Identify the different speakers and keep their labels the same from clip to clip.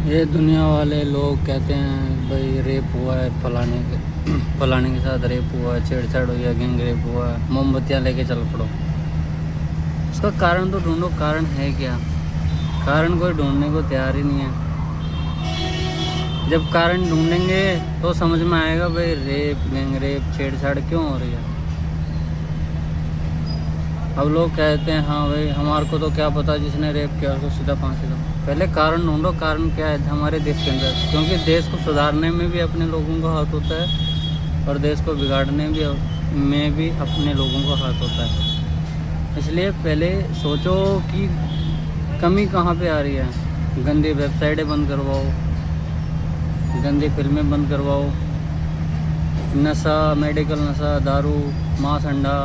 Speaker 1: ये दुनिया वाले लोग कहते हैं भाई रेप हुआ है, फलाने के साथ रेप हुआ है, छेड़छाड़ हुई है, गैंग रेप हुआ है, मोमबत्तियाँ लेके चल पड़ो। उसका कारण तो ढूंढो, कारण है क्या? कारण कोई ढूंढने को तैयार ही नहीं है। जब कारण ढूंढेंगे तो समझ में आएगा भाई रेप, गैंग रेप, छेड़छाड़ क्यों हो रही है। अब लोग कहते हैं हाँ भाई हमारे को तो क्या पता, जिसने रेप किया उसको सीधा फांसी दो। पहले कारण ढूंढो, कारण क्या है हमारे देश के अंदर, क्योंकि देश को सुधारने में भी अपने लोगों का हाथ होता है और देश को बिगाड़ने में भी अपने लोगों का हाथ होता है। इसलिए पहले सोचो कि कमी कहाँ पे आ रही है। गंदी वेबसाइटें बंद करवाओ, गंदी फिल्में बंद करवाओ, नशा, मेडिकल नशा, दारू, मांस, अंडा,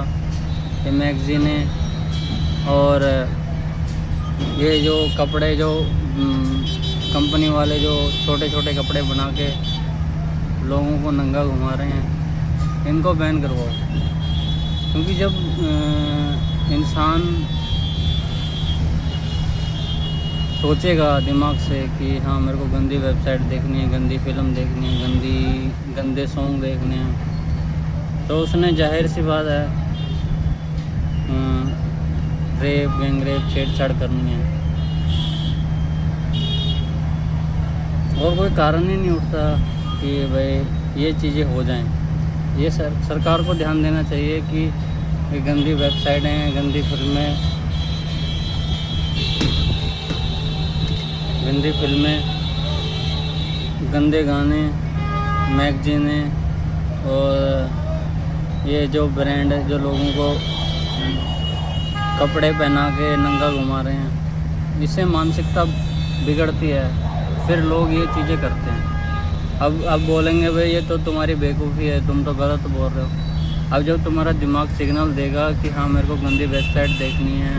Speaker 1: ये मैगज़ीनें और ये जो कपड़े, जो कंपनी वाले जो छोटे छोटे कपड़े बना के लोगों को नंगा घुमा रहे हैं, इनको बैन करवाओ। क्योंकि जब इंसान सोचेगा दिमाग से कि हाँ मेरे को गंदी वेबसाइट देखनी है, गंदी फिल्म देखनी है, गंदे सॉन्ग देखने हैं, तो उसने जाहिर सी बात है रेप, गैंग रेप, छेड़छाड़ करनी है। और कोई कारण ही नहीं उठता कि भाई ये चीज़ें हो जाएं। ये सरकार को ध्यान देना चाहिए कि ये गंदी वेबसाइटें, गंदी फिल्में, गंदे गाने, मैगज़ीनें और ये जो ब्रांड है जो लोगों को कपड़े पहना के नंगा घुमा रहे हैं, इससे मानसिकता बिगड़ती है। फिर लोग ये चीज़ें करते हैं। अब बोलेंगे भाई ये तो तुम्हारी बेवकूफ़ी है, तुम तो गलत बोल रहे हो। अब जब तुम्हारा दिमाग सिग्नल देगा कि हाँ मेरे को गंदी वेबसाइट देखनी है,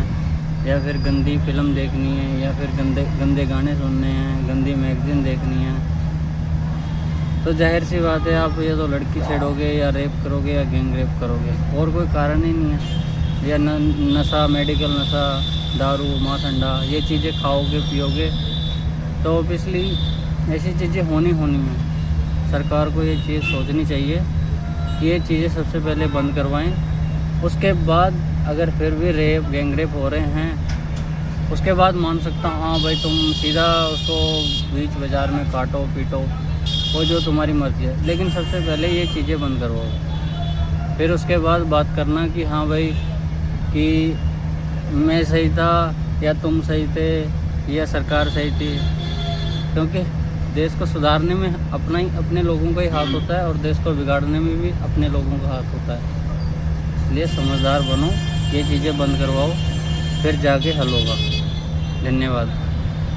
Speaker 1: या फिर गंदी फिल्म देखनी है, या फिर गंदे गाने सुनने हैं, गंदी मैगज़ीन देखनी है, तो जाहिर सी बात है आप या तो लड़की छेड़ोगे, या रेप करोगे, या गैंग रेप करोगे। और कोई कारण ही नहीं है। या नशा, मेडिकल नशा, दारू, मांस, अंडा, ये चीज़ें खाओगे पियोगे तो ऑब्वियसली ऐसी चीज़ें होनी है। सरकार को ये चीज़ सोचनी चाहिए कि ये चीज़ें सबसे पहले बंद करवाएं। उसके बाद अगर फिर भी रेप, गैंग रेप हो रहे हैं, उसके बाद मान सकता हूँ हाँ भाई तुम सीधा उसको बीच बाज़ार में काटो पीटो, वो जो तुम्हारी मर्ज़ी है। लेकिन सबसे पहले ये चीज़ें बंद करवाओ, फिर उसके बाद बात करना कि हाँ भाई कि मैं सही था या तुम सही थे या सरकार सही थी। क्योंकि देश को सुधारने में अपने लोगों का ही हाथ होता है और देश को बिगाड़ने में भी अपने लोगों का हाथ होता है। इसलिए समझदार बनो, ये चीज़ें बंद करवाओ, फिर जाके हल होगा। धन्यवाद।